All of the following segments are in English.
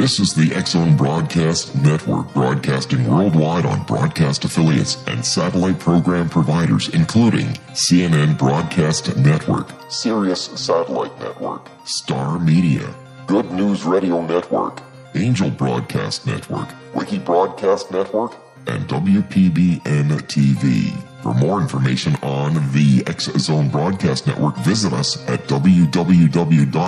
This is the X-Zone Broadcast Network, broadcasting worldwide on broadcast affiliates and satellite program providers, including CNN Broadcast Network, Sirius Satellite Network, Star Media, Good News Radio Network, Angel Broadcast Network, Wiki Broadcast Network, and WPBN TV. For more information on the X-Zone Broadcast Network, visit us at www.xzbn.net.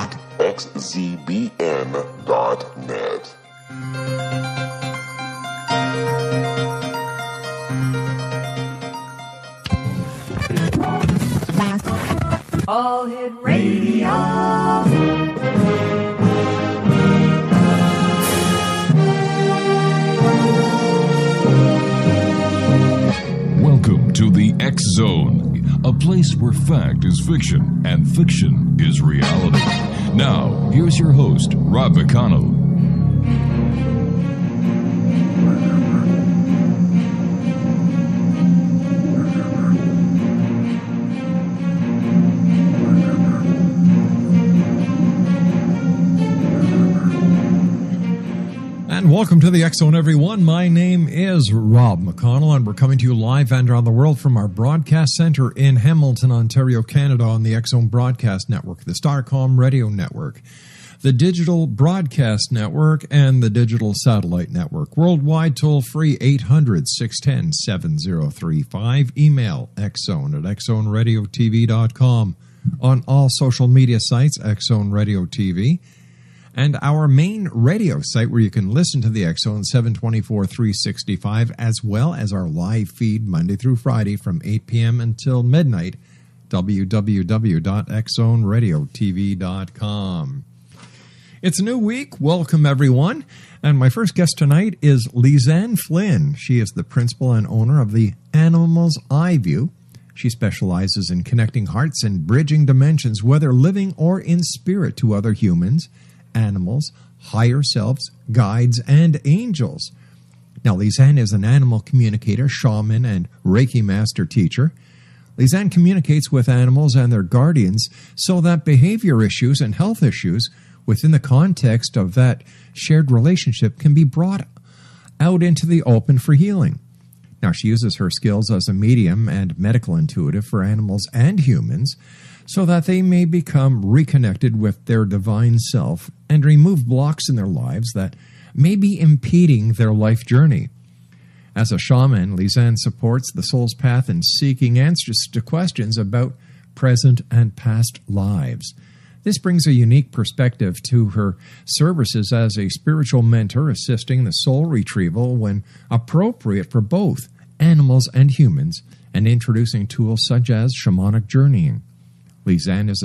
All Hit Radio. Welcome to the X-Zone, a place where fact is fiction and fiction is reality. Now, here's your host, Rob McConnell. Welcome to the X-Zone, everyone. My name is Rob McConnell, and we're coming to you live and around the world from our broadcast center in Hamilton, Ontario, Canada, on the X-Zone Broadcast Network, the Starcom Radio Network, the Digital Broadcast Network, and the Digital Satellite Network. Worldwide, toll-free, 800-610-7035. Email xzone at xzoneradiotv.com. On all social media sites, X-Zone Radio TV. And our main radio site where you can listen to the X-Zone 724-365, as well as our live feed Monday through Friday from 8 p.m. until midnight, www.xzoneradiotv.com. It's a new week. Welcome, everyone. And my first guest tonight is FLYNN. She is the principal and owner of the Animal's Eye View. She specializes in connecting hearts and bridging dimensions, whether living or in spirit, to other humans, animals, higher selves, guides, and angels. Now, LIZETTE is an animal communicator, shaman, and Reiki master teacher. LIZETTE communicates with animals and their guardians so that behavior issues and health issues within the context of that shared relationship can be brought out into the open for healing. Now, she uses her skills as a medium and medical intuitive for animals and humans so that they may become reconnected with their divine self and remove blocks in their lives that may be impeding their life journey. As a shaman, LIZETTE supports the soul's path in seeking answers to questions about present and past lives. This brings a unique perspective to her services as a spiritual mentor, assisting the soul retrieval when appropriate for both animals and humans, and introducing tools such as shamanic journeying. LIZETTE is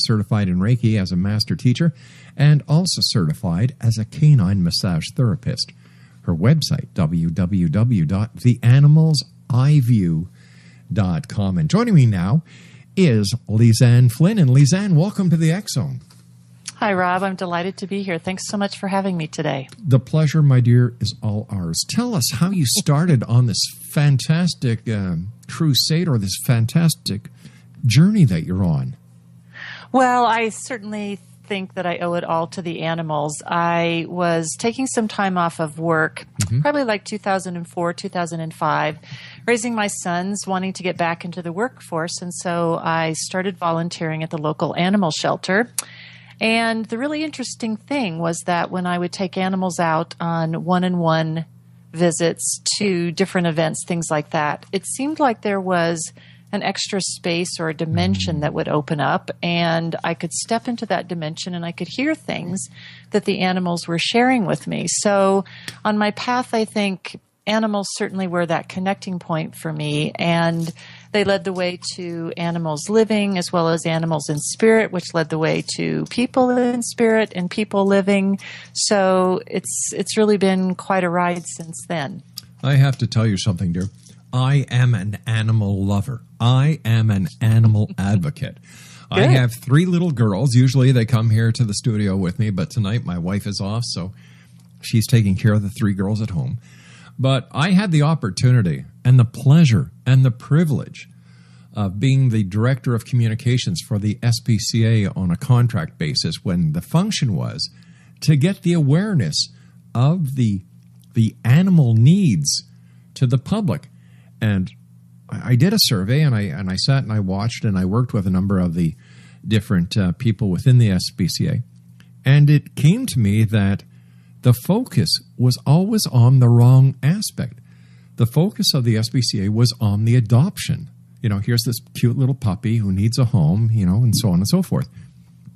certified in Reiki as a master teacher and also certified as a canine massage therapist. Her website, www.theanimalseyeview.com. And joining me now is LIZETTE FLYNN. And LIZETTE, welcome to the X-Zone. Hi, Rob. I'm delighted to be here. Thanks so much for having me today. The pleasure, my dear, is all ours. Tell us how you started on this fantastic crusade, or this fantastic journey that you're on. Well, I certainly think that I owe it all to the animals. I was taking some time off of work, probably like 2004, 2005, raising my sons, wanting to get back into the workforce. And so I started volunteering at the local animal shelter. And the really interesting thing was that when I would take animals out on one-on-one visits to different events, things like that, it seemed like there was an extra space or a dimension that would open up, and I could step into that dimension and I could hear things that the animals were sharing with me. So on my path, I think animals certainly were that connecting point for me, and they led the way to animals living as well as animals in spirit, which led the way to people in spirit and people living. So it's really been quite a ride since then. I have to tell you something, dear. I am an animal lover. I am an animal advocate. Good. I have 3 little girls. Usually they come here to the studio with me, but tonight my wife is off, so she's taking care of the 3 girls at home. But I had the opportunity and the pleasure and the privilege of being the director of communications for the SPCA on a contract basis when the function was to get the awareness of the animal needs to the public. And I did a survey, and I sat and I watched, and I worked with a number of the different people within the SPCA. And it came to me that the focus was always on the wrong aspect. The focus of the SPCA was on the adoption. Here's this cute little puppy who needs a home, and so on and so forth.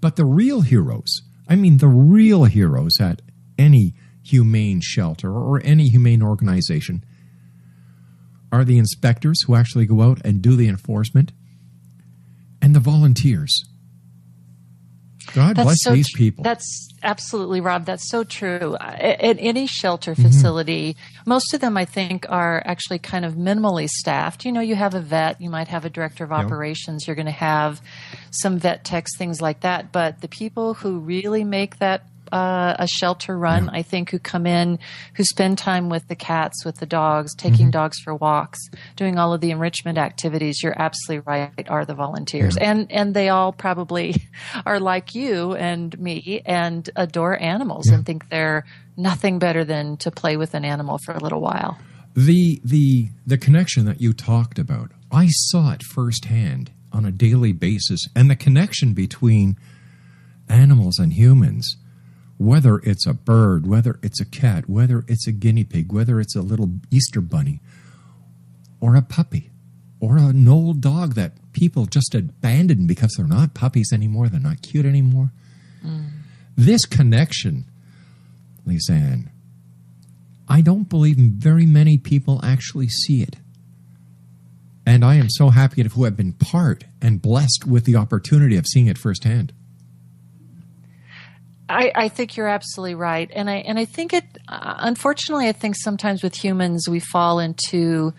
But the real heroes at any humane shelter or any humane organization are the inspectors who actually go out and do the enforcement, and the volunteers. God bless these people. That's absolutely, Rob. That's so true. At any shelter facility, most of them, I think, are actually kind of minimally staffed. You have a vet, you might have a director of operations, you're going to have some vet techs, things like that. But the people who really make that a shelter run, I think, who come in, who spend time with the cats, with the dogs, taking dogs for walks, doing all of the enrichment activities, you're absolutely right, are the volunteers. And they all probably are like you and me and adore animals and think they're nothing better than to play with an animal for a little while. The connection that you talked about, I saw it firsthand on a daily basis, and the connection between animals and humans, whether it's a bird, whether it's a cat, whether it's a guinea pig, whether it's a little Easter bunny, or a puppy, or an old dog that people just abandoned because they're not puppies anymore, they're not cute anymore. This connection, Lizanne, I don't believe very many people actually see it. And I am so happy to have been part and blessed with the opportunity of seeing it firsthand. I think you're absolutely right. And I think unfortunately, I think sometimes with humans, we fall into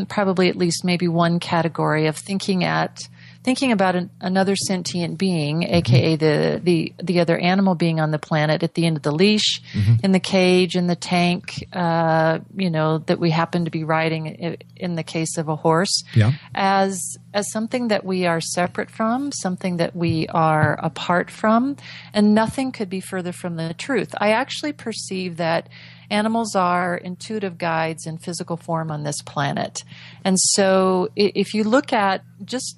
probably at least maybe one category of thinking about another sentient being, aka the other animal being on the planet at the end of the leash, in the cage, in the tank, that we happen to be riding in the case of a horse, as something that we are separate from, something that we are apart from, and nothing could be further from the truth. I actually perceive that animals are intuitive guides in physical form on this planet. And so if you look at just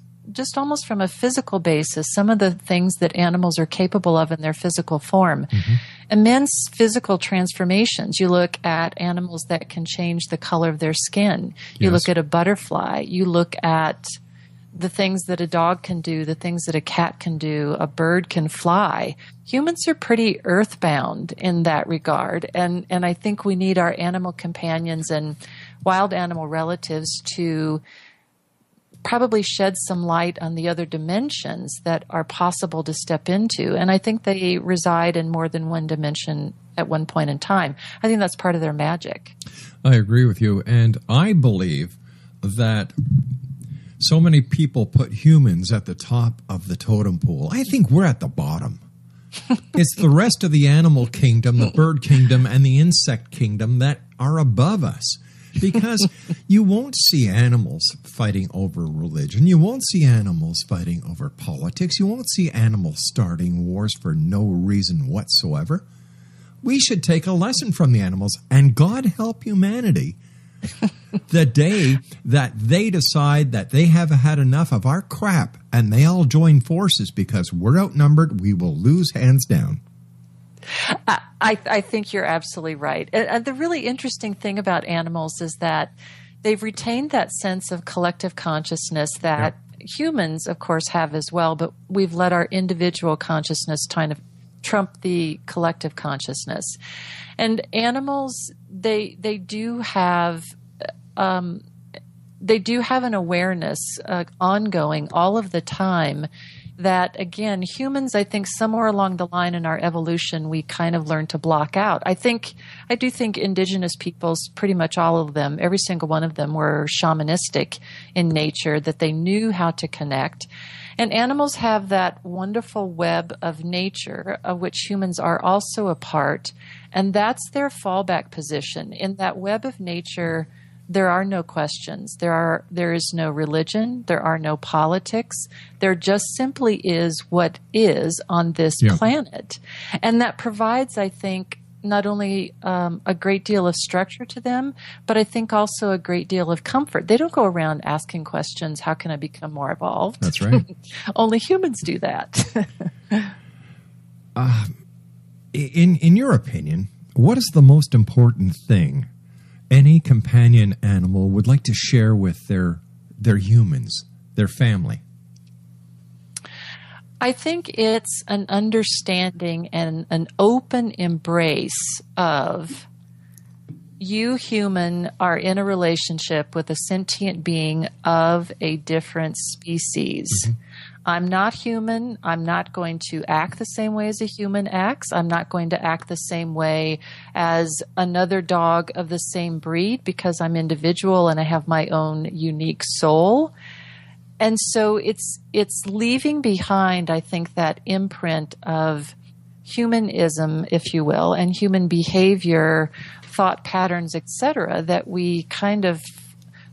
almost from a physical basis, some of the things that animals are capable of in their physical form, immense physical transformations. You look at animals that can change the color of their skin. You look at a butterfly. You look at the things that a dog can do, the things that a cat can do, a bird can fly. Humans are pretty earthbound in that regard. And I think we need our animal companions and wild animal relatives to probably shed some light on the other dimensions that are possible to step into. And I think they reside in more than one dimension at one point in time. I think that's part of their magic. I agree with you. And I believe that so many people put humans at the top of the totem pole. I think we're at the bottom. It's the rest of the animal kingdom, the bird kingdom, and the insect kingdom that are above us. Because you won't see animals fighting over religion. You won't see animals fighting over politics. You won't see animals starting wars for no reason whatsoever. We should take a lesson from the animals, and God help humanity the day that they decide that they have had enough of our crap and they all join forces because we're outnumbered, we will lose hands down. I think you're absolutely right. And the really interesting thing about animals is that they've retained that sense of collective consciousness that humans, of course, have as well, but we've let our individual consciousness kind of trump the collective consciousness. And animals, they do have an awareness ongoing all of the time that, again, humans, I think somewhere along the line in our evolution, we kind of learned to block out. I do think indigenous peoples, pretty much all of them, every single one of them were shamanistic in nature, that they knew how to connect. And animals have that wonderful web of nature of which humans are also a part. And that's their fallback position. In that web of nature, there are no questions. There is no religion. There are no politics. There just simply is what is on this planet. And that provides, I think, not only a great deal of structure to them, but I think also a great deal of comfort. They don't go around asking questions, how can I become more evolved? That's right. Only humans do that. In your opinion, what is the most important thing any companion animal would like to share with their humans, their family? I think it's an understanding and an open embrace of you, human, are in a relationship with a sentient being of a different species. Mm-hmm. I'm not human. I'm not going to act the same way as a human acts. I'm not going to act the same way as another dog of the same breed because I'm individual and I have my own unique soul. And so it's leaving behind, I think, that imprint of humanism, if you will, and human behavior, thought patterns, etc., that we kind of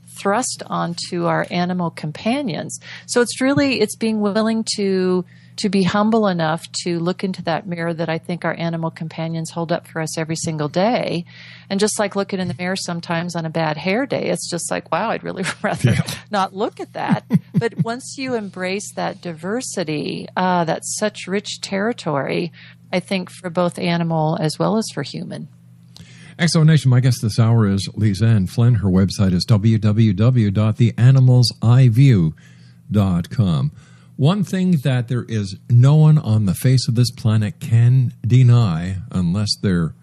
thrust onto our animal companions. So it's being willing to be humble enough to look into that mirror that I think our animal companions hold up for us every single day. And just like looking in the mirror sometimes on a bad hair day, it's just like, wow, I'd really rather not look at that. But once you embrace that diversity, that's such rich territory, I think, for both animal as well as for human. X-Zone Nation, my guest this hour is LIZETTE Flynn. Her website is www.theanimalseyeview.com. One thing that there is no one on the face of this planet can deny, unless they're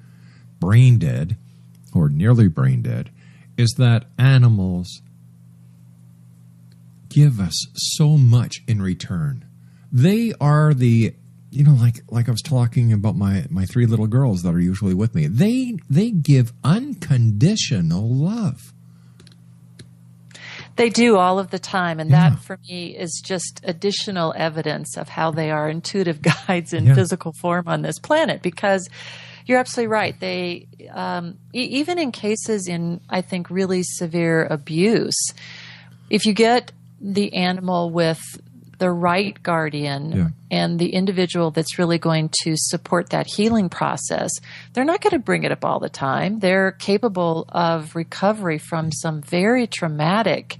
brain dead or nearly brain dead, is that animals give us so much in return. They are the, like I was talking about my three little girls that are usually with me. They give unconditional love. They do all of the time, and that for me is just additional evidence of how they are intuitive guides in physical form on this planet, because you're absolutely right. They, even in cases in, I think, really severe abuse, if you get the animal with the right guardian and the individual that's really going to support that healing process, they're not going to bring it up all the time. They're capable of recovery from some very traumatic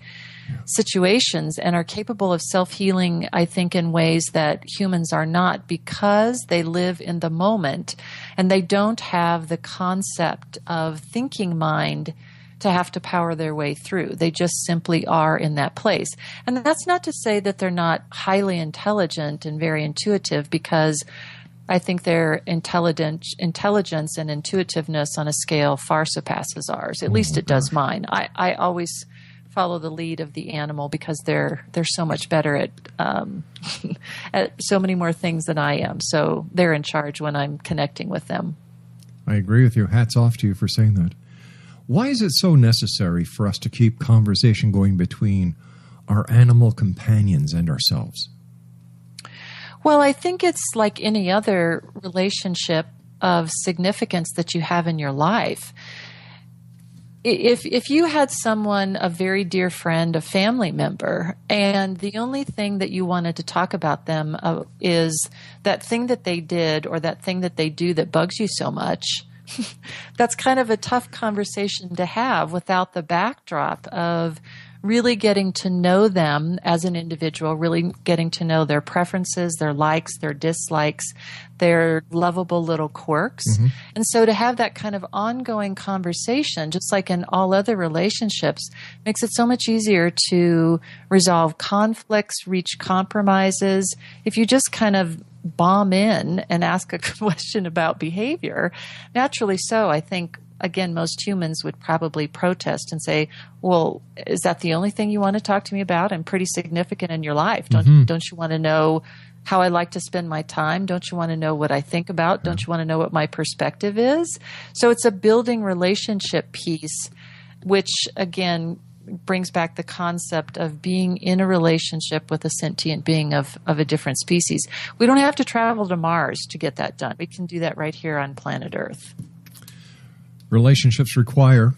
situations and are capable of self-healing, I think, in ways that humans are not, because they live in the moment and they don't have the concept of thinking mind to have to power their way through. They just simply are in that place. And that's not to say that they're not highly intelligent and very intuitive, because I think their intelligence and intuitiveness on a scale far surpasses ours. At least it does mine. I always follow the lead of the animal because they're so much better at at so many more things than I am. So they're in charge when I'm connecting with them. I agree with you. Hats off to you for saying that. Why is it so necessary for us to keep conversation going between our animal companions and ourselves? Well, I think it's like any other relationship of significance that you have in your life. If you had someone, a very dear friend, a family member, and the only thing that you wanted to talk about them is that thing that they did or that thing that they do that bugs you so much, that's kind of a tough conversation to have without the backdrop of really getting to know them as an individual, really getting to know their preferences, their likes, their dislikes, their lovable little quirks. Mm-hmm. And so to have that kind of ongoing conversation, just like in all other relationships, makes it so much easier to resolve conflicts, reach compromises. If you just kind of bomb in and ask a question about behavior, naturally so, I think, again, most humans would probably protest and say, well, is that the only thing you want to talk to me about? I'm pretty significant in your life. Don't you want to know how I like to spend my time? Don't you want to know what I think about? Don't you want to know what my perspective is? So it's a building relationship piece, which, again, brings back the concept of being in a relationship with a sentient being of a different species. We don't have to travel to Mars to get that done. We can do that right here on planet Earth. Relationships require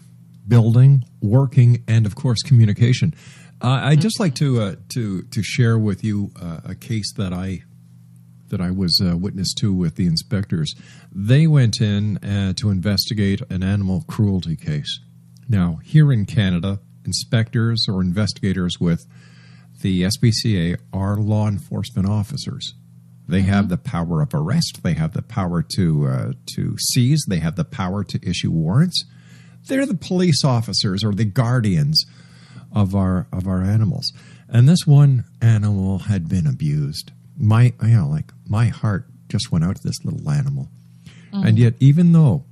building, working, and of course communication. I'd just like to share with you a case that I was witness to with the inspectors. They went in to investigate an animal cruelty case. Now, here in Canada, inspectors or investigators with the SPCA are law enforcement officers. They have the power of arrest. They have the power to seize. They have the power to issue warrants. They're the police officers or the guardians of our animals. And this one animal had been abused. My heart just went out to this little animal. And yet, even though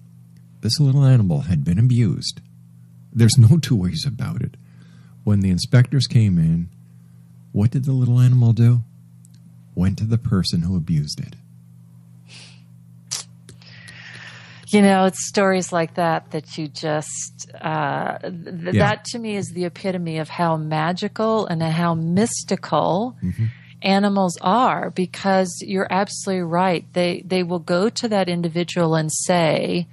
this little animal had been abused, there's no two ways about it. When the inspectors came in, what did the little animal do? Went to the person who abused it. You know, it's stories like that you just, that to me is the epitome of how magical and how mystical animals are, because you're absolutely right. They will go to that individual and say,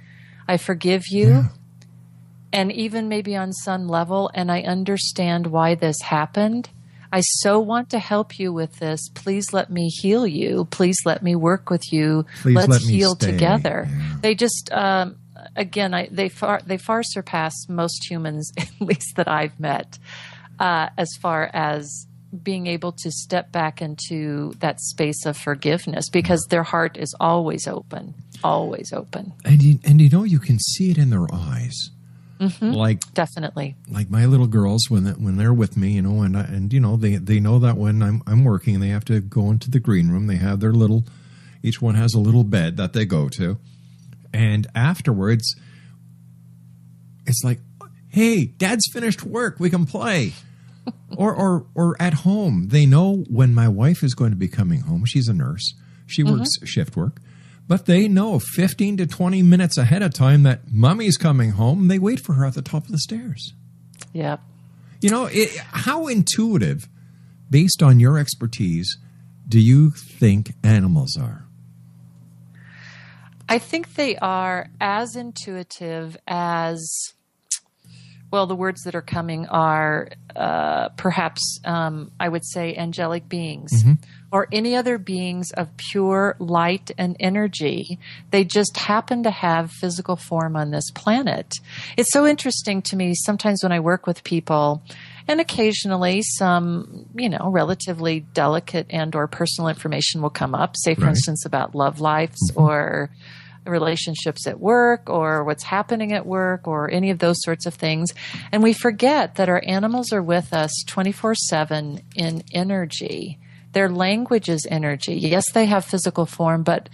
I forgive you. Yeah. And even maybe on some level, and I understand why this happened. I so want to help you with this. Please let me heal you. Please let me work with you. Let's heal together. Yeah. They just, again, they far surpass most humans, at least that I've met, as far as being able to step back into that space of forgiveness, because their heart is always open, always open. And you can see it in their eyes. Like definitely, like my little girls when they're with me, and they know that when I'm working and they have to go into the green room, they have their little, each one has a little bed that they go to, and afterwards, it's like, hey, Dad's finished work, we can play, or at home, they know when my wife is going to be coming home. She's a nurse, she works shift work. But they know 15 to 20 minutes ahead of time that Mommy's coming home. They wait for her at the top of the stairs. Yeah. How intuitive, based on your expertise, do you think animals are? I think they are as intuitive as, well, the words that are coming are perhaps, I would say, angelic beings. Or any other beings of pure light and energy. They just happen to have physical form on this planet. It's so interesting to me sometimes when I work with people, and occasionally some, relatively delicate and or personal information will come up, say, for instance, about love lives or relationships at work or what's happening at work or any of those sorts of things. And we forget that our animals are with us 24/7 in energy. Their language is energy. Yes, they have physical form, but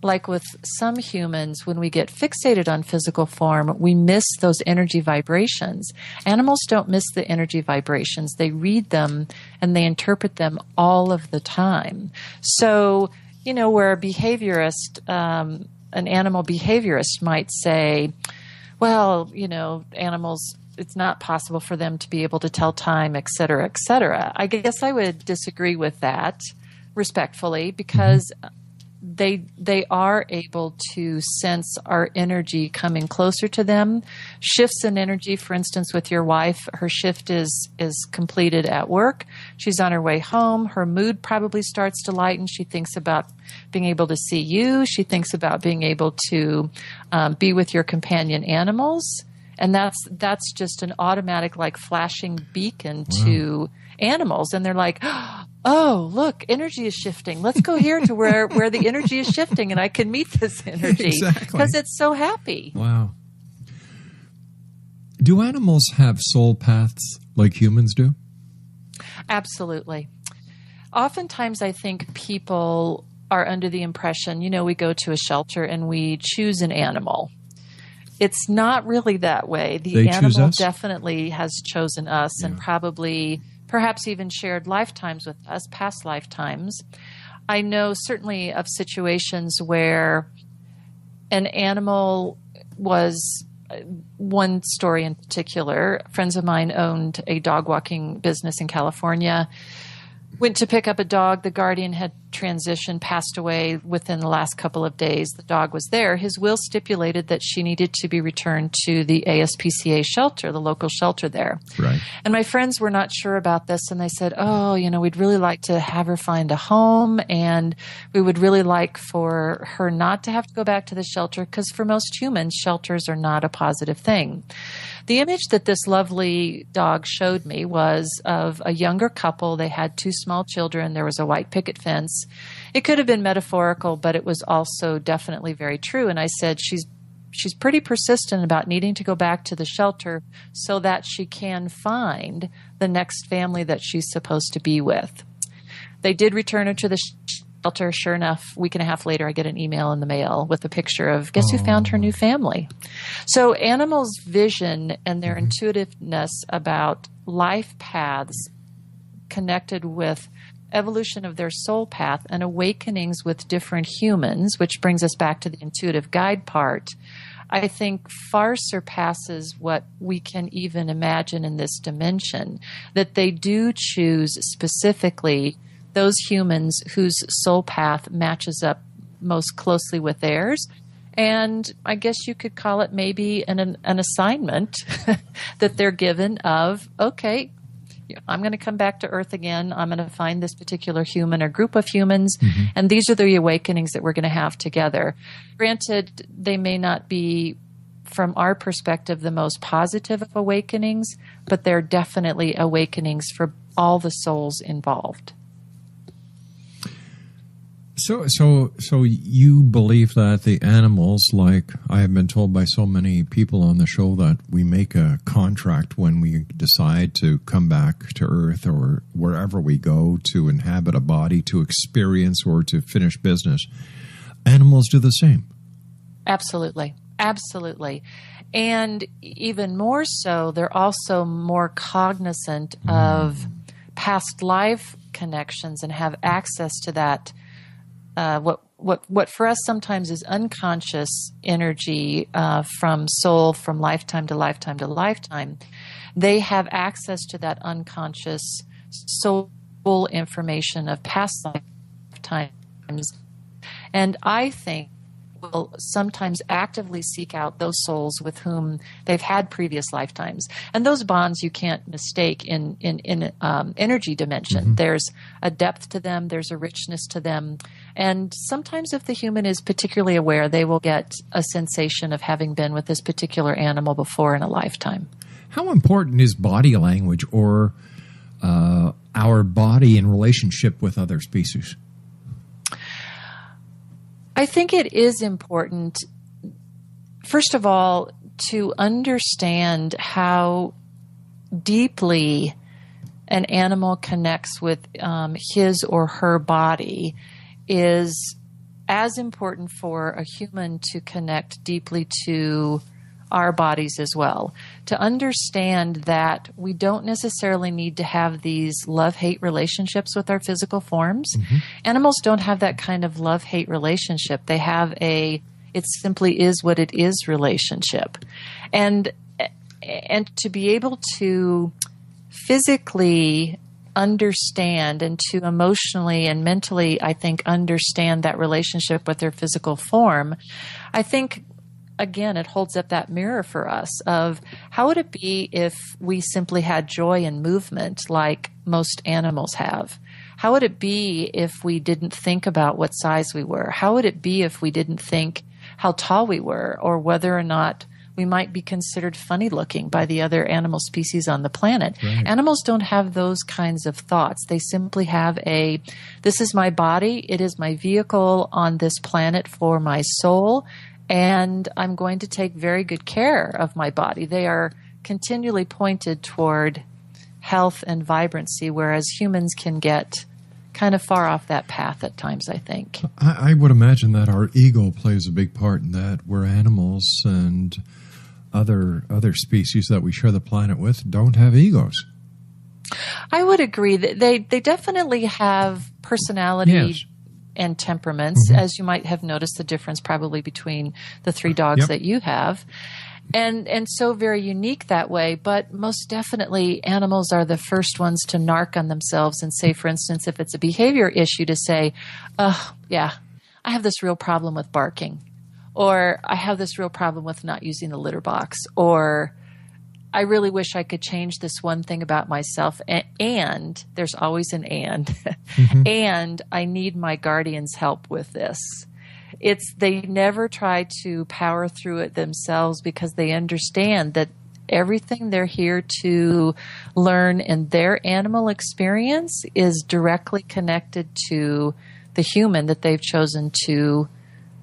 like with some humans, when we get fixated on physical form, we miss those energy vibrations. Animals don't miss the energy vibrations. They read them and they interpret them all of the time. So, where a behaviorist, an animal behaviorist might say, well, animals, it's not possible for them to be able to tell time, et cetera, et cetera. I guess I would disagree with that respectfully, because they are able to sense our energy coming closer to them. Shifts in energy, for instance, with your wife, her shift is completed at work. She's on her way home. Her mood probably starts to lighten. She thinks about being able to see you. She thinks about being able to be with your companion animals. And that's just an automatic, like, flashing beacon to animals. And they're like, oh, look, energy is shifting. Let's go here to where the energy is shifting and I can meet this energy. Exactly. Because it's so happy. Wow. Do animals have soul paths like humans do? Absolutely. Oftentimes I think people are under the impression, we go to a shelter and we choose an animal. It's not really that way. The animal definitely has chosen us and probably, perhaps even shared lifetimes with us, past lifetimes. I know certainly of situations where an animal was, one story in particular, friends of mine owned a dog walking business in California, went to pick up a dog. The guardian had transitioned, passed away within the last couple of days. The dog was there. His will stipulated that she needed to be returned to the ASPCA shelter, the local shelter there. Right. And my friends were not sure about this, and they said, oh, we'd really like to have her find a home, and we would really like for her not to have to go back to the shelter, because for most humans, shelters are not a positive thing. The image that this lovely dog showed me was of a younger couple. They had 2 small children. There was a white picket fence. It could have been metaphorical, but it was also definitely very true. And I said, she's pretty persistent about needing to go back to the shelter so that she can find the next family that she's supposed to be with. They did return her to the shelter. Sure enough, a week and a half later, I get an email in the mail with a picture of, guess who found her new family? So animals' vision and their intuitiveness about life paths connected with evolution of their soul path and awakenings with different humans, which brings us back to the intuitive guide part, I think far surpasses what we can even imagine in this dimension, that they do choose specifically those humans whose soul path matches up most closely with theirs. And I guess you could call it maybe an assignment that they're given of, okay, I'm going to come back to Earth again. I'm going to find this particular human or group of humans, and these are the awakenings that we're going to have together. Granted, they may not be, from our perspective, the most positive of awakenings, but they're definitely awakenings for all the souls involved. So you believe that the animals, like I have been told by so many people on the show, that we make a contract when we decide to come back to Earth or wherever we go to inhabit a body, to experience or to finish business. Animals do the same. Absolutely. Absolutely. And even more so, they're also more cognizant of past life connections and have access to that. What for us sometimes is unconscious energy from soul, from lifetime to lifetime to lifetime. They have access to that unconscious soul information of past lifetimes. And I think will sometimes actively seek out those souls with whom they've had previous lifetimes. And those bonds you can't mistake in energy dimension. There's a depth to them. There's a richness to them. And sometimes if the human is particularly aware, they will get a sensation of having been with this particular animal before in a lifetime. How important is body language or our body in relationship with other species? I think it is important, first of all, to understand how deeply an animal connects with his or her body is as important for a human to connect deeply to our bodies as well. To understand that we don't necessarily need to have these love-hate relationships with our physical forms. Animals don't have that kind of love-hate relationship. They have it simply is what it is relationship. And to be able to physically understand and to emotionally and mentally, I think, understand that relationship with their physical form, I think, again, it holds up that mirror for us of how would it be if we simply had joy and movement like most animals have? How would it be if we didn't think about what size we were? How would it be if we didn't think how tall we were or whether or not we might be considered funny looking by the other animal species on the planet? Right. Animals don't have those kinds of thoughts. They simply have this is my body. It is my vehicle on this planet for my soul. And I'm going to take very good care of my body. They are continually pointed toward health and vibrancy, whereas humans can get kind of far off that path at times, I think. I would imagine that our ego plays a big part in that, where animals and other species that we share the planet with don't have egos. I would agree that they definitely have personality. Yes. and temperaments, as you might have noticed the difference probably between the 3 dogs that you have. And so very unique that way, but most definitely animals are the first ones to narc on themselves and say, for instance, if it's a behavior issue, to say, oh, yeah, I have this real problem with barking, or I have this real problem with not using the litter box, or I really wish I could change this one thing about myself, and there's always an and, and I need my guardian's help with this. They never try to power through it themselves because they understand that everything they're here to learn in their animal experience is directly connected to the human that they've chosen to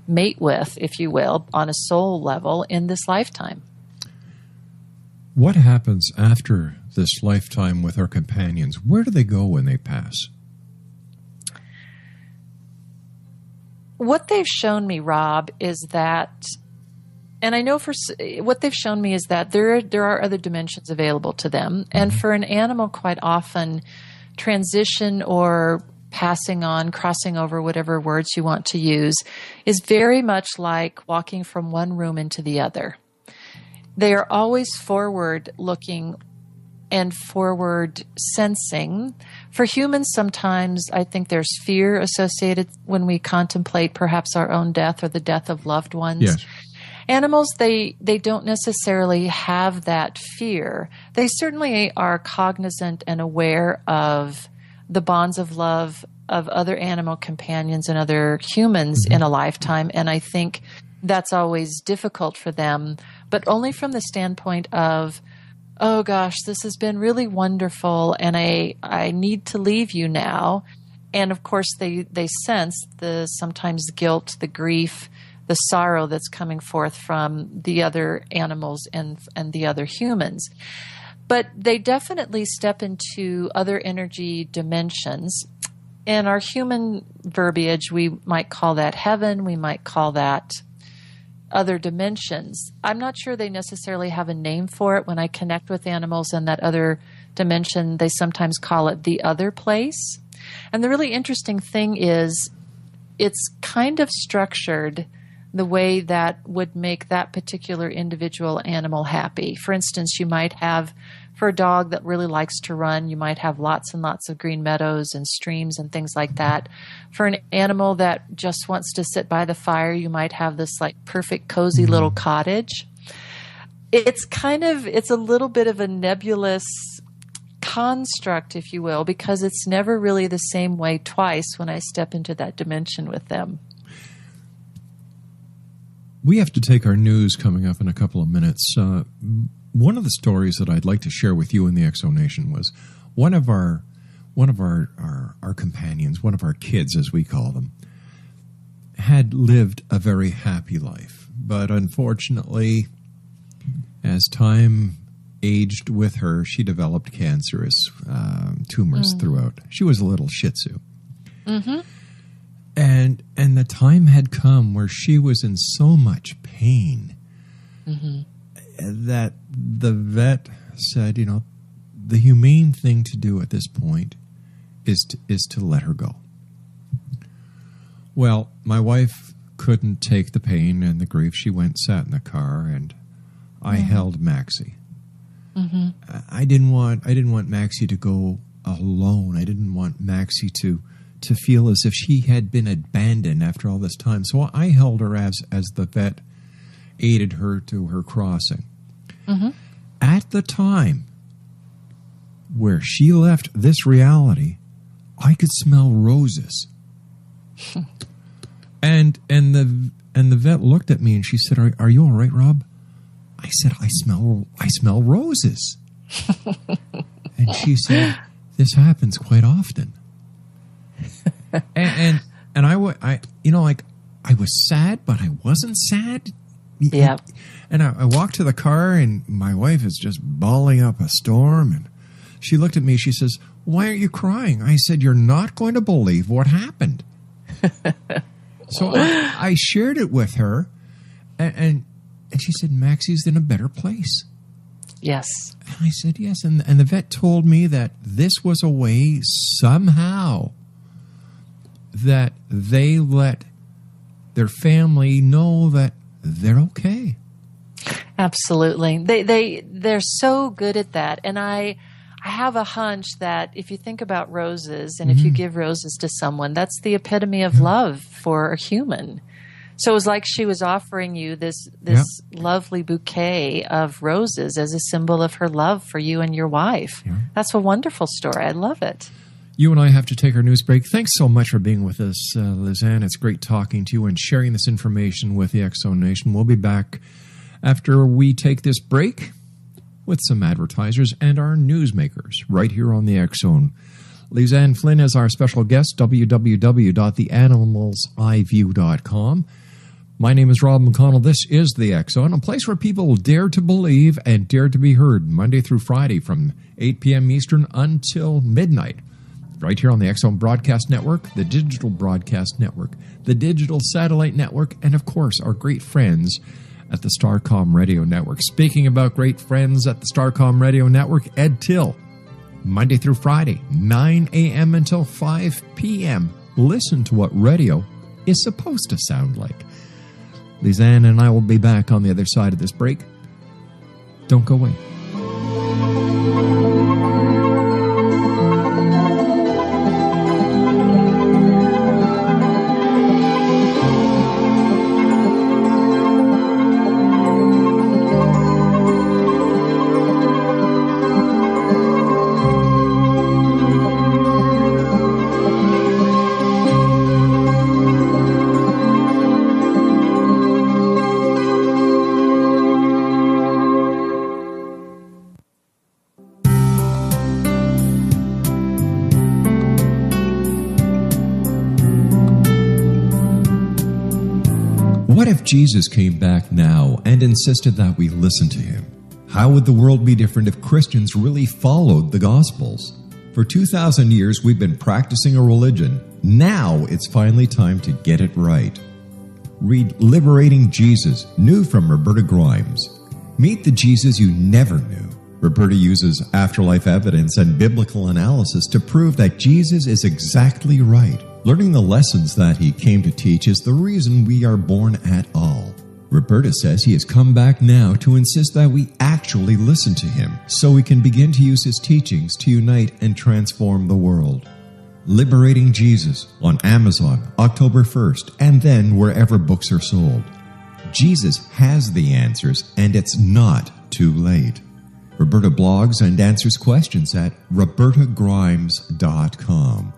mate with, if you will, on a soul level in this lifetime. What happens after this lifetime with our companions? Where do they go when they pass? What they've shown me, Rob, is that, and I know what they've shown me is that there are other dimensions available to them. And for an animal, quite often, transition or passing on, crossing over, whatever words you want to use, is very much like walking from one room into the other. They are always forward looking and forward sensing. For humans, sometimes I think there's fear associated when we contemplate perhaps our own death or the death of loved ones. Yes. Animals, they don't necessarily have that fear. They certainly are cognizant and aware of the bonds of love of other animal companions and other humans in a lifetime. And I think that's always difficult for them, but only from the standpoint of, oh gosh, this has been really wonderful and I need to leave you now. And of course they sense the sometimes guilt, the grief, the sorrow that's coming forth from the other animals and the other humans. But they definitely step into other energy dimensions. In our human verbiage, we might call that heaven, we might call that other dimensions. I'm not sure they necessarily have a name for it. When I connect with animals in that other dimension, they sometimes call it the other place. And the really interesting thing is it's kind of structured the way that would make that particular individual animal happy. For instance, you might have, for a dog that really likes to run, you might have lots and lots of green meadows and streams and things like that. For an animal that just wants to sit by the fire, you might have this like perfect cozy little cottage. It's a little bit of a nebulous construct, if you will, because it's never really the same way twice when I step into that dimension with them. We have to take our news coming up in a couple of minutes. One of the stories that I'd like to share with you in the Exonation was one of our companions, one of our kids, as we call them, had lived a very happy life. But unfortunately, as time aged with her, she developed cancerous tumors throughout. She was a little Shih Tzu. And the time had come where she was in so much pain that the vet said, you know, the humane thing to do at this point is to let her go. Well, my wife couldn't take the pain and the grief. She went, sat in the car, and I held Maxie. I didn't want Maxie to go alone. I didn't want Maxie to feel as if she had been abandoned after all this time. So I held her as the vet aided her to her crossing. At the time where she left this reality, I could smell roses. and the vet looked at me and she said, "Are you all right, Rob?" I said, I smell roses. And she said, "This happens quite often." and I was sad, but I wasn't sad. Yeah. And I walked to the car, and my wife is just bawling up a storm. And she looked at me. She says, "Why aren't you crying?" I said, "You're not going to believe what happened." So I shared it with her, and she said, "Maxie's in a better place." Yes. And I said, "Yes." And the vet told me that this was a way somehow that they let their family know that they're okay. Absolutely. They're so good at that. And I have a hunch that if you think about roses and if you give roses to someone, that's the epitome of love for a human. So it was like she was offering you this lovely bouquet of roses as a symbol of her love for you and your wife. Yeah. That's a wonderful story. I love it. You and I have to take our news break. Thanks so much for being with us, Lizanne. It's great talking to you and sharing this information with the X-Zone Nation. We'll be back after we take this break with some advertisers and our newsmakers right here on the X-Zone. Lizanne Flynn is our special guest, www.theanimalseyeview.com. My name is Rob McConnell. This is the X-Zone, a place where people dare to believe and dare to be heard Monday through Friday from 8 p.m. Eastern until midnight. Right here on the X-Zone Broadcast Network, the Digital Broadcast Network, the Digital Satellite Network, and of course our great friends at the Starcom Radio Network. Speaking about great friends at the Starcom Radio Network, Ed Till, Monday through Friday, 9 a.m. until 5 p.m. Listen to what radio is supposed to sound like. Lizanne and I will be back on the other side of this break. Don't go away. What if Jesus came back now and insisted that we listen to him? How would the world be different if Christians really followed the Gospels? For 2,000 years, we've been practicing a religion. Now it's finally time to get it right. Read Liberating Jesus, new from Roberta Grimes. Meet the Jesus you never knew. Roberta uses afterlife evidence and biblical analysis to prove that Jesus is exactly right. Learning the lessons that he came to teach is the reason we are born at all. Roberta says he has come back now to insist that we actually listen to him so we can begin to use his teachings to unite and transform the world. Liberating Jesus on Amazon, October 1st, and then wherever books are sold. Jesus has the answers, and it's not too late. Roberta blogs and answers questions at robertagrimes.com.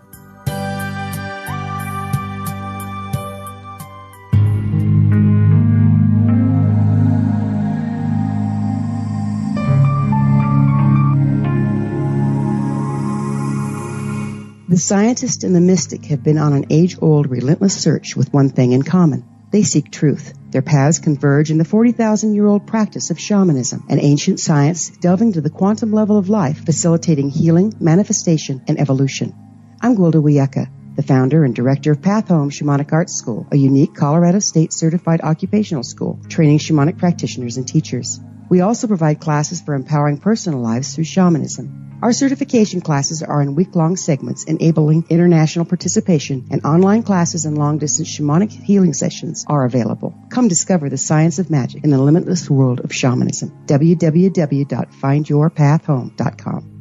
The scientist and the mystic have been on an age-old, relentless search with one thing in common. They seek truth. Their paths converge in the 40,000-year-old practice of shamanism, an ancient science delving to the quantum level of life, facilitating healing, manifestation, and evolution. I'm Gwilda Wiyaka, the founder and director of Path Home Shamanic Arts School, a unique Colorado State-certified occupational school, training shamanic practitioners and teachers. We also provide classes for empowering personal lives through shamanism. Our certification classes are in week-long segments enabling international participation, and online classes and long-distance shamanic healing sessions are available. Come discover the science of magic in the limitless world of shamanism. www.findyourpathhome.com.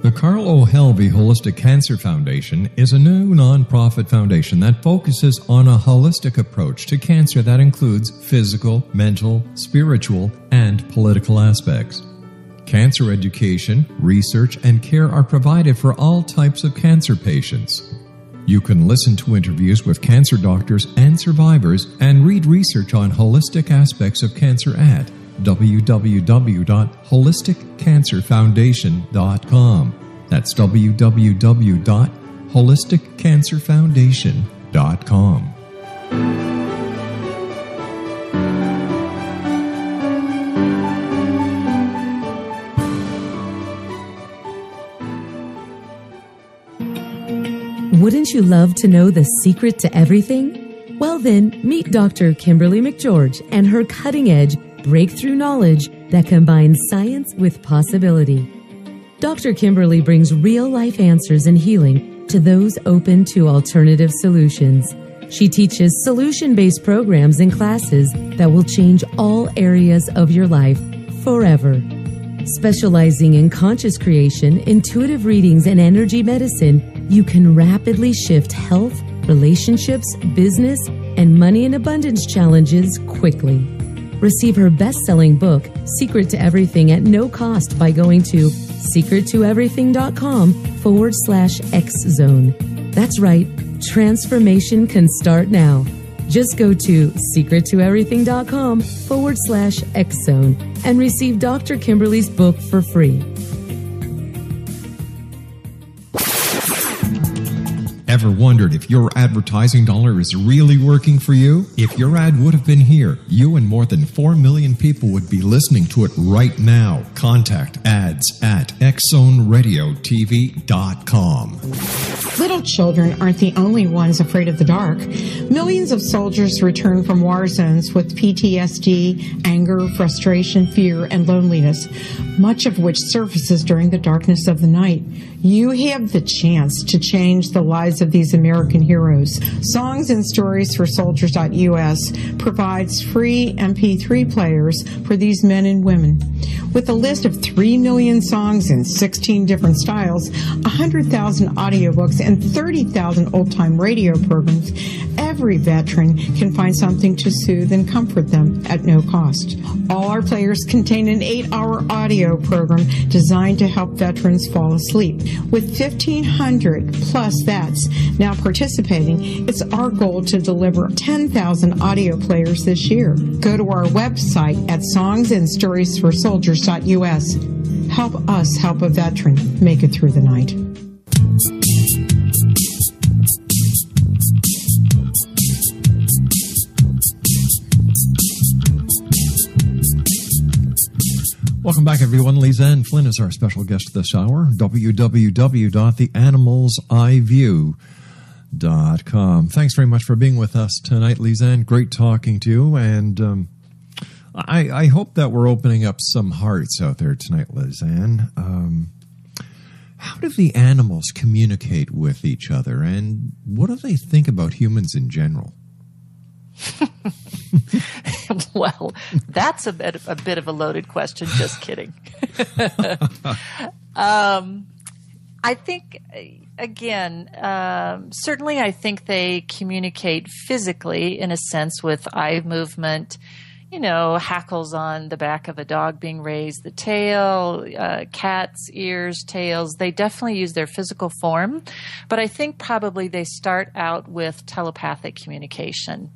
The Carl O. Helvey Holistic Cancer Foundation is a new nonprofit foundation that focuses on a holistic approach to cancer that includes physical, mental, spiritual, and political aspects. Cancer education, research, and care are provided for all types of cancer patients. You can listen to interviews with cancer doctors and survivors and read research on holistic aspects of cancer at www.holisticcancerfoundation.com. That's www.holisticcancerfoundation.com. Wouldn't you love to know the secret to everything? Well then, meet Dr. Kimberly McGeorge and her cutting-edge breakthrough knowledge that combines science with possibility. Dr. Kimberly brings real-life answers and healing to those open to alternative solutions. She teaches solution-based programs and classes that will change all areas of your life forever. Specializing in conscious creation, intuitive readings, and energy medicine, you can rapidly shift health, relationships, business, and money and abundance challenges quickly. Receive her best-selling book, Secret to Everything, at no cost by going to secrettoeverything.com/X-Zone. That's right, transformation can start now. Just go to secrettoeverything.com/X-Zone and receive Dr. Kimberly's book for free. Ever wondered if your advertising dollar is really working for you? If your ad would have been here, you and more than 4 million people would be listening to it right now. Contact ads@xzoneradiotv.com. Little children aren't the only ones afraid of the dark. Millions of soldiers return from war zones with PTSD, anger, frustration, fear, and loneliness, much of which surfaces during the darkness of the night. You have the chance to change the lives of these American heroes. Songs and Stories for Soldiers.us provides free MP3 players for these men and women. With a list of 3 million songs in 16 different styles, 100,000 audiobooks, and 30,000 old-time radio programs, every veteran can find something to soothe and comfort them at no cost. All our players contain an 8-hour audio program designed to help veterans fall asleep. With 1,500 plus vets now participating, it's our goal to deliver 10,000 audio players this year. Go to our website at songsandstoriesforsoldiers.us. Help us help a veteran make it through the night. Welcome back, everyone. LIZETTE Flynn is our special guest this hour. www.theanimalseyeview.com. Thanks very much for being with us tonight, LIZETTE. Great talking to you. And I hope that we're opening up some hearts out there tonight, LIZETTE. How do the animals communicate with each other? And what do they think about humans in general? Well, that's a bit of a loaded question. Just kidding. I think, again, certainly I think they communicate physically in a sense with eye movement, hackles on the back of a dog being raised, the tail, cats, ears, tails. They definitely use their physical form. But I think probably they start out with telepathic communication.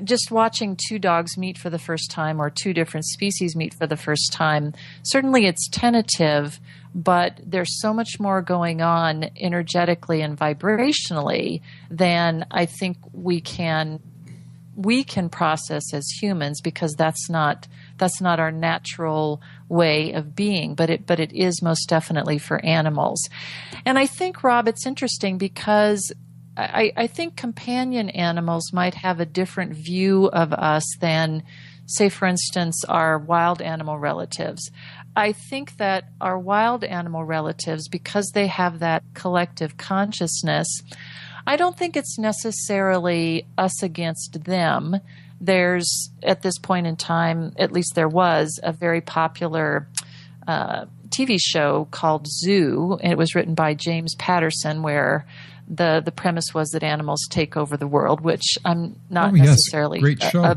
Just watching two dogs meet for the first time or two different species meet for the first time, certainly it's tentative, but there's so much more going on energetically and vibrationally than I think we can process as humans, because that's not our natural way of being, but it is most definitely for animals. And I think, Rob, it's interesting because I think companion animals might have a different view of us than, say, for instance, our wild animal relatives. I think that our wild animal relatives, because they have that collective consciousness, I don't think it's necessarily us against them. There's, at this point in time, at least there was, a very popular TV show called Zoo, and it was written by James Patterson, where the premise was that animals take over the world, which I'm not necessarily. Yes. Great show.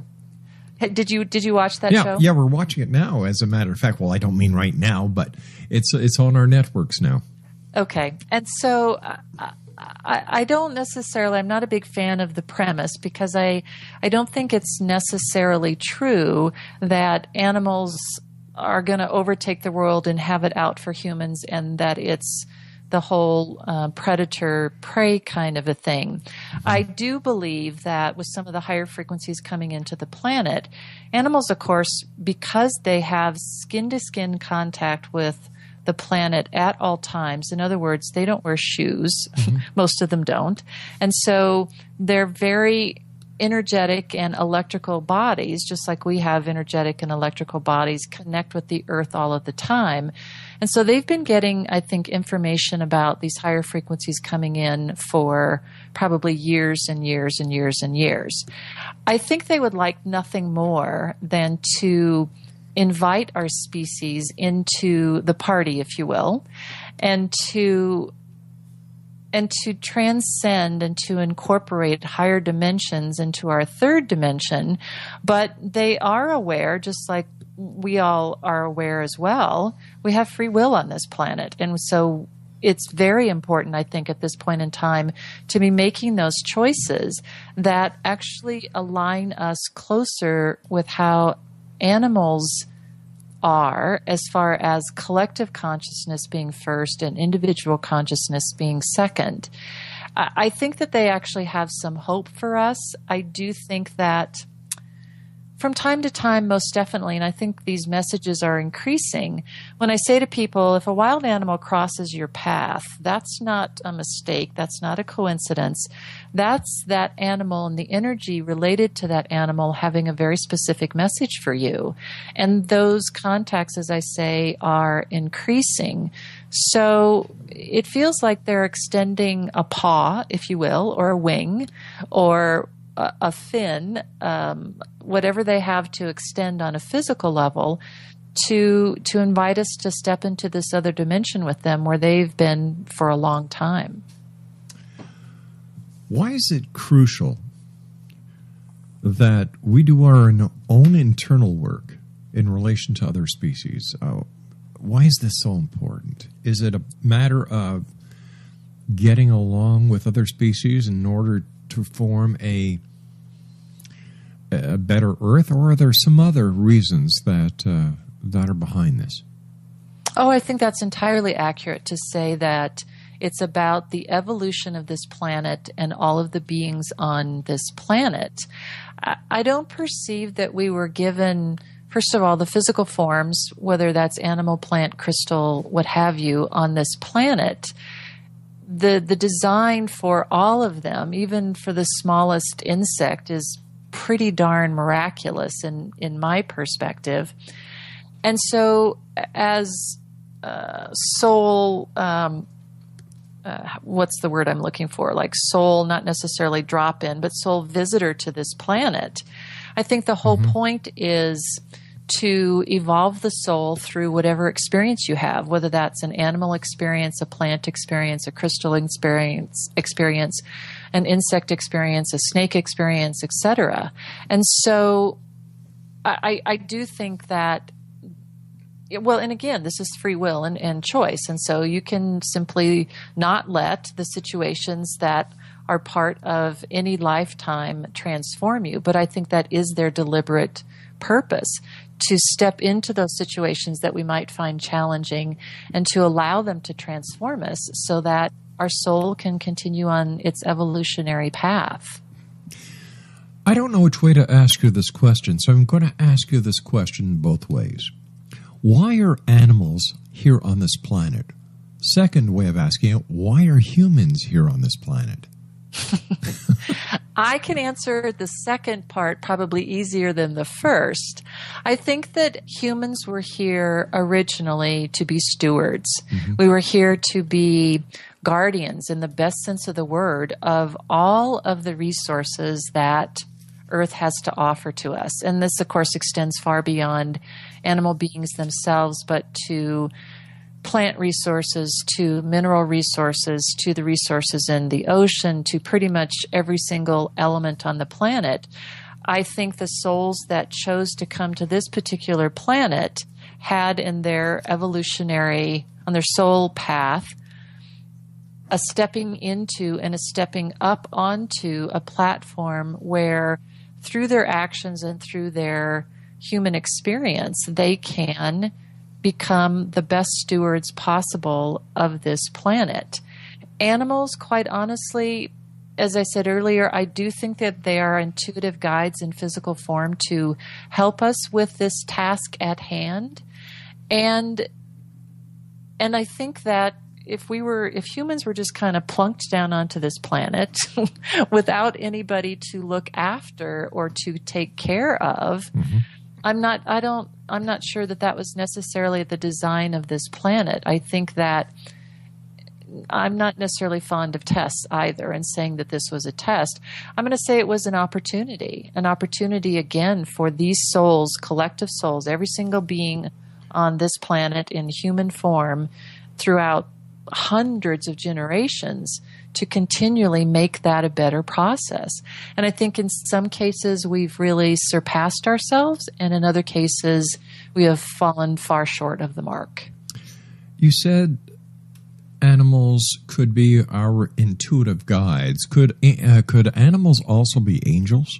Did you watch that show? Yeah, we're watching it now, as a matter of fact. Well, I don't mean right now, but it's on our networks now. Okay. And so I don't necessarily, I'm not a big fan of the premise, because I don't think it's necessarily true that animals are going to overtake the world and have it out for humans, and that it's the whole predator-prey kind of a thing. I do believe that with some of the higher frequencies coming into the planet, animals, of course, because they have skin-to-skin contact with the planet at all times. In other words, they don't wear shoes. Most of them don't. And so they're very energetic and electrical bodies, just like we have energetic and electrical bodies, connect with the earth all of the time. And so they've been getting, I think, information about these higher frequencies coming in for probably years and years and years and years. I think they would like nothing more than to invite our species into the party, if you will, and to transcend and to incorporate higher dimensions into our third dimension. But they are aware, just like we all are aware as well, we have free will on this planet. And so it's very important, I think, at this point in time to be making those choices that actually align us closer with how animals are, as far as collective consciousness being first and individual consciousness being second. I think that they actually have some hope for us. I do think that from time to time, most definitely, and I think these messages are increasing. When I say to people, if a wild animal crosses your path, that's not a mistake, that's not a coincidence. That's that animal and the energy related to that animal having a very specific message for you. And those contacts, as I say, are increasing. So it feels like they're extending a paw, if you will, or a wing, or a fin, whatever they have to extend on a physical level, to invite us to step into this other dimension with them where they've been for a long time. Why is it crucial that we do our own internal work in relation to other species? Why is this so important? Is it a matter of getting along with other species in order to form a better Earth, or are there some other reasons that are behind this? Oh, I think that's entirely accurate to say that it's about the evolution of this planet and all of the beings on this planet. I don't perceive that we were given, first of all, the physical forms, whether that's animal, plant, crystal, what have you, on this planet. The design for all of them, even for the smallest insect, is pretty darn miraculous in my perspective. And so as soul, what's the word I'm looking for? Like soul, not necessarily drop in, but soul visitor to this planet. I think the whole point is to evolve the soul through whatever experience you have, whether that's an animal experience, a plant experience, a crystal experience, an insect experience, a snake experience, etc. And so I do think that, well, and again, this is free will and choice. And so you can simply not let the situations that are part of any lifetime transform you. But I think that is their deliberate purpose, to step into those situations that we might find challenging and to allow them to transform us so that our soul can continue on its evolutionary path. I don't know which way to ask you this question, so I'm going to ask you this question both ways. Why are animals here on this planet? Second way of asking it, why are humans here on this planet? I can answer the second part probably easier than the first. I think that humans were here originally to be stewards. We were here to be guardians, in the best sense of the word, of all of the resources that Earth has to offer to us. And this, of course, extends far beyond animal beings themselves, but to plant resources, to mineral resources, to the resources in the ocean, to pretty much every single element on the planet. I think the souls that chose to come to this particular planet had in their evolutionary, on their soul path, a stepping into and a stepping up onto a platform where through their actions and through their human experience, they can become the best stewards possible of this planet. Animals, quite honestly, as I said earlier, I do think that they are intuitive guides in physical form to help us with this task at hand. And And I think that if humans were just kind of plunked down onto this planet without anybody to look after or to take care of, I'm not sure that was necessarily the design of this planet. I think that I'm not necessarily fond of tests either, and saying that this was a test. I'm going to say it was an opportunity again for these souls, collective souls, every single being on this planet in human form throughout hundreds of generations to continually make that a better process. And I think in some cases we've really surpassed ourselves, and in other cases we have fallen far short of the mark. You said animals could be our intuitive guides. Could animals also be angels?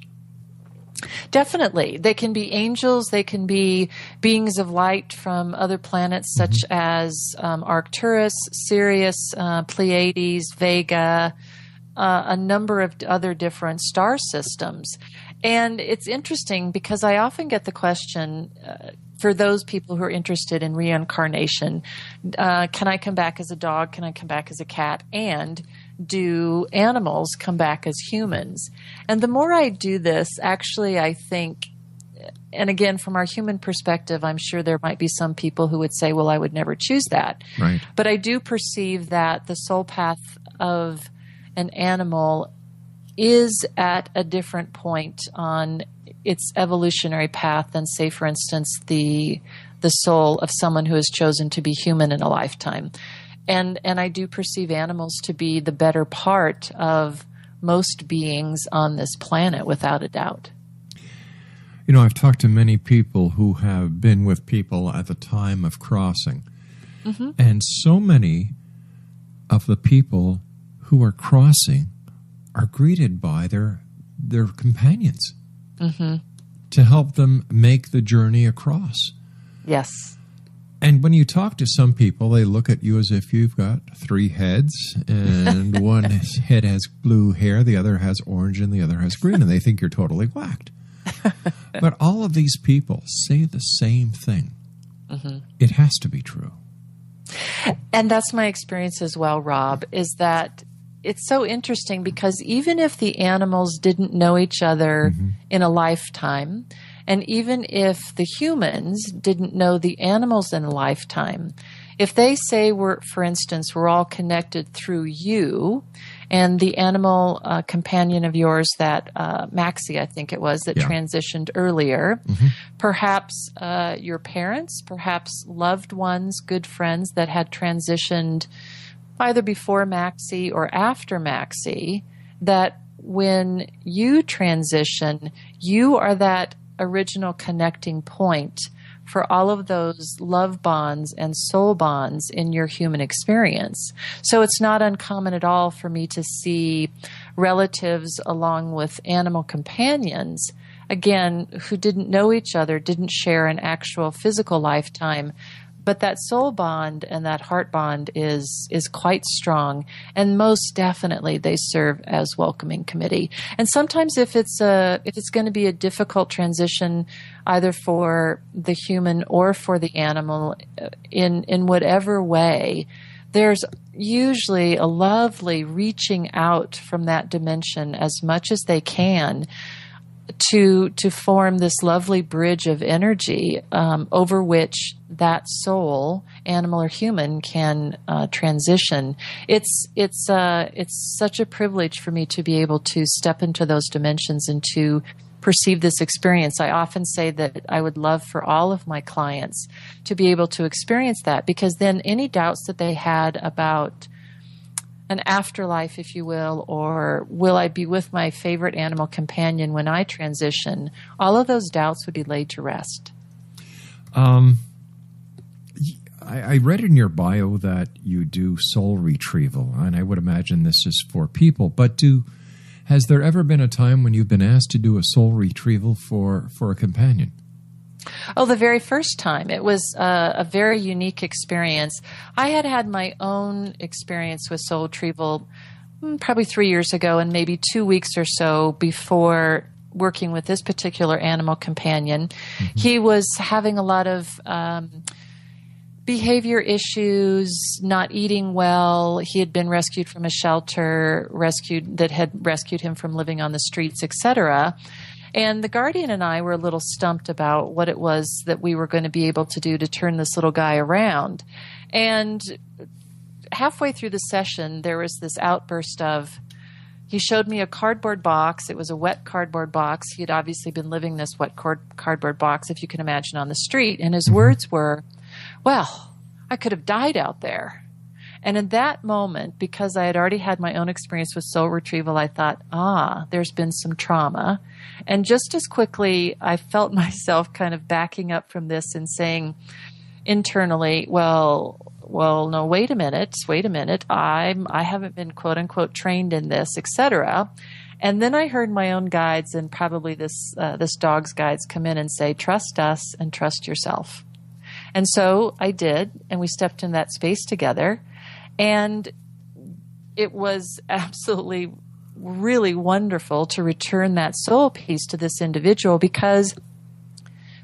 Definitely. They can be angels. They can be beings of light from other planets such as Arcturus, Sirius, Pleiades, Vega, a number of other different star systems. And it's interesting because I often get the question for those people who are interested in reincarnation, can I come back as a dog? Can I come back as a cat? And do animals come back as humans? And the more I do this, actually, I think, and again, from our human perspective, I'm sure there might be some people who would say, well, I would never choose that. Right. But I do perceive that the soul path of an animal is at a different point on its evolutionary path than, say, for instance, the soul of someone who has chosen to be human in a lifetime. And I do perceive animals to be the better part of most beings on this planet, without a doubt. You know, I've talked to many people who have been with people at the time of crossing. And so many of the people who are crossing are greeted by their companions to help them make the journey across. Yes. And when you talk to some people, they look at you as if you've got 3 heads, and one head has blue hair, the other has orange, and the other has green, and they think you're totally whacked. But all of these people say the same thing. It has to be true. And that's my experience as well, Rob, is that it's so interesting because even if the animals didn't know each other in a lifetime, and even if the humans didn't know the animals in a lifetime, if they say, for instance, we're all connected through you, and the animal companion of yours, that Maxie, I think it was, that transitioned earlier, perhaps your parents, perhaps loved ones, good friends that had transitioned either before Maxie or after Maxie, that when you transition, you are that original connecting point for all of those love bonds and soul bonds in your human experience. So it's not uncommon at all for me to see relatives along with animal companions, again, who didn't know each other, didn't share an actual physical lifetime, but that soul bond and that heart bond is quite strong, and most definitely they serve as welcoming committee. And sometimes if it's going to be a difficult transition, either for the human or for the animal, in whatever way, there's usually a lovely reaching out from that dimension as much as they can to form this lovely bridge of energy over which that soul, animal or human, can transition. It's such a privilege for me to be able to step into those dimensions and to perceive this experience. I often say that I would love for all of my clients to be able to experience that, because then any doubts that they had about an afterlife, if you will, or will I be with my favorite animal companion when I transition, all of those doubts would be laid to rest. I read in your bio that you do soul retrieval, and I would imagine this is for people, but has there ever been a time when you've been asked to do a soul retrieval for a companion? Oh, the very first time. It was a very unique experience. I had my own experience with soul retrieval probably 3 years ago, and maybe 2 weeks or so before working with this particular animal companion. He was having a lot of behavior issues, not eating well. He had been rescued from a shelter, that had rescued him from living on the streets, etc. And the guardian and I were a little stumped about what it was that we were going to be able to do to turn this little guy around. And halfway through the session, there was this outburst of, he showed me a cardboard box. It was a wet cardboard box. He had obviously been living this wet cardboard box, if you can imagine, on the street. And his words were, well, I could have died out there. And in that moment, because I had already had my own experience with soul retrieval, I thought, there's been some trauma. And just as quickly, I felt myself kind of backing up from this and saying internally, well, no, wait a minute. I haven't been quote unquote trained in this, etc. And then I heard my own guides and probably this dog's guides come in and say, trust us and trust yourself. And so I did, and we stepped in that space together. And it was absolutely really wonderful to return that soul piece to this individual, because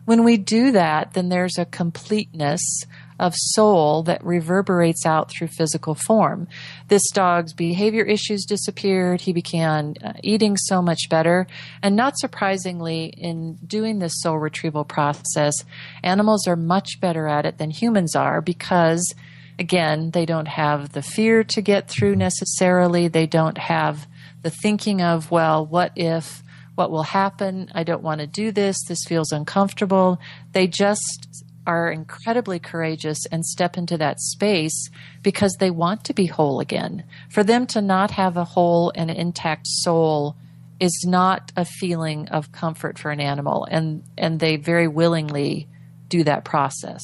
when we do that, then there's a completeness of soul that reverberates out through physical form. This dog's behavior issues disappeared. He began eating so much better. And not surprisingly, in doing this soul retrieval process, animals are much better at it than humans are, because again, they don't have the fear to get through necessarily. They don't have the thinking of, well, what if, what will happen? I don't want to do this. This feels uncomfortable. They just are incredibly courageous and step into that space because they want to be whole again. For them to not have a whole and intact soul is not a feeling of comfort for an animal, and they very willingly do that process.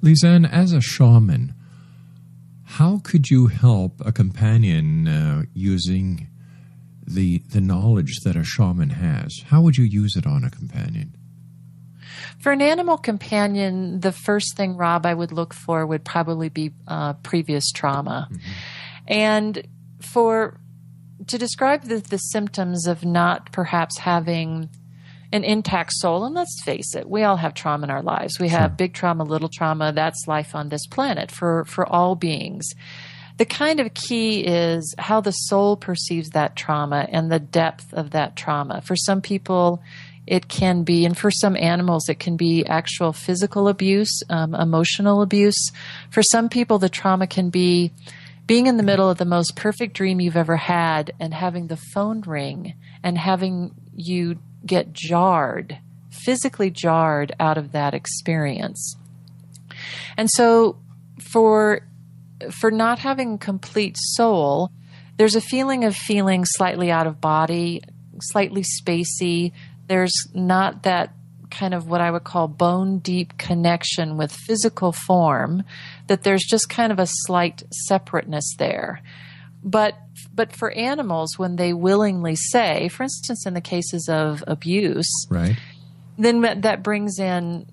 LIZETTE, as a shaman, how could you help a companion using the knowledge that a shaman has? How would you use it on a companion? For an animal companion, the first thing, Rob, I would look for would probably be previous trauma. Mm-hmm. And to describe the symptoms of not perhaps having an intact soul, and let's face it, we all have trauma in our lives. We have big trauma, little trauma. That's life on this planet for all beings. The kind of key is how the soul perceives that trauma and the depth of that trauma. For some people, it can be, and for some animals, it can be actual physical abuse, emotional abuse. For some people, the trauma can be being in the middle of the most perfect dream you've ever had and having the phone ring and having you get jarred, physically jarred out of that experience. And so for not having complete soul, there's a feeling of feeling slightly out of body, slightly spacey. There's not that kind of what I would call bone deep connection with physical form, that there's just kind of a slight separateness there. But for animals, when they willingly say, for instance, in the cases of abuse, right, then that brings in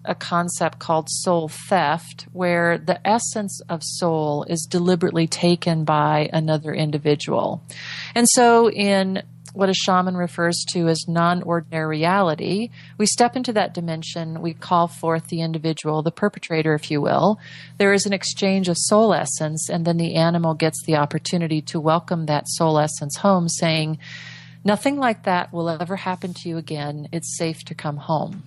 a concept called soul theft, where the essence of soul is deliberately taken by another individual. And so in what a shaman refers to as non-ordinary reality, we step into that dimension, we call forth the individual, the perpetrator, if you will. There is an exchange of soul essence, and then the animal gets the opportunity to welcome that soul essence home, saying, nothing like that will ever happen to you again. It's safe to come home.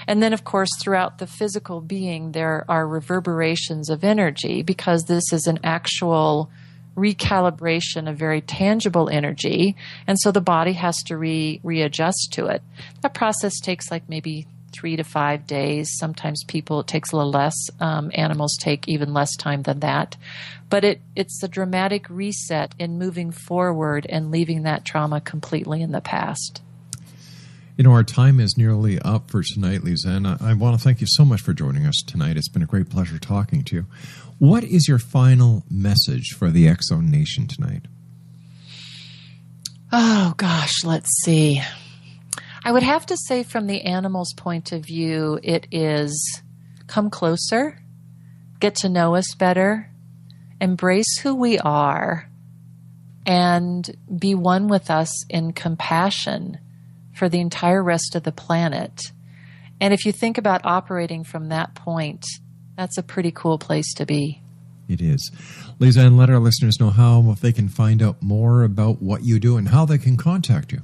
And then, of course, throughout the physical being, there are reverberations of energy, because this is an actual recalibration of very tangible energy, and so the body has to readjust to it. That process takes like maybe 3 to 5 days. Sometimes it takes a little less. Animals take even less time than that. But it's a dramatic reset in moving forward and leaving that trauma completely in the past. You know, our time is nearly up for tonight, LIZETTE. I want to thank you so much for joining us tonight. It's been a great pleasure talking to you. What is your final message for the X Zone Nation tonight? Oh, gosh, let's see. I would have to say, from the animal's point of view, it is come closer, get to know us better, embrace who we are, and be one with us in compassion for the entire rest of the planet. And if you think about operating from that point, that's a pretty cool place to be. It is. LIZETTE, let our listeners know how, if they can find out more about what you do and how they can contact you.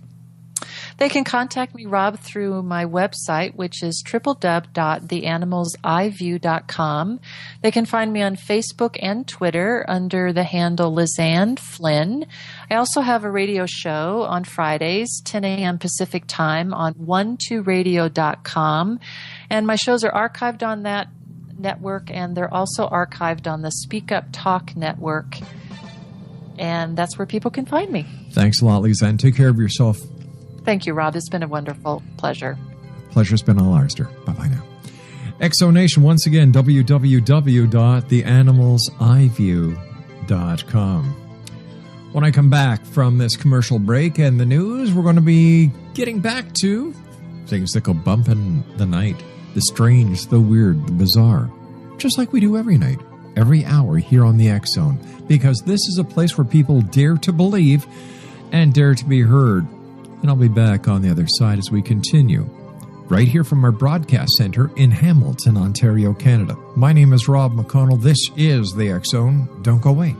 They can contact me, Rob, through my website, which is www.theanimalsiview.com. They can find me on Facebook and Twitter under the handle LIZETTE FLYNN. I also have a radio show on Fridays, 10 a.m. Pacific time on 12radio.com. And my shows are archived on that network, and they're also archived on the Speak Up Talk network. And that's where people can find me. Thanks a lot, LIZETTE. Take care of yourself. Thank you, Rob. It's been a wonderful pleasure. Pleasure's been all ours, dear. Bye-bye now. Exonation, once again, www.theanimalsiview.com. When I come back from this commercial break and the news, we're going to be getting back to things that go bump in the night. The strange, the weird, the bizarre. Just like we do every night, every hour here on the X Zone. Because this is a place where people dare to believe and dare to be heard. And I'll be back on the other side as we continue, right here from our broadcast center in Hamilton, Ontario, Canada. My name is Rob McConnell. This is the X Zone. Don't go away.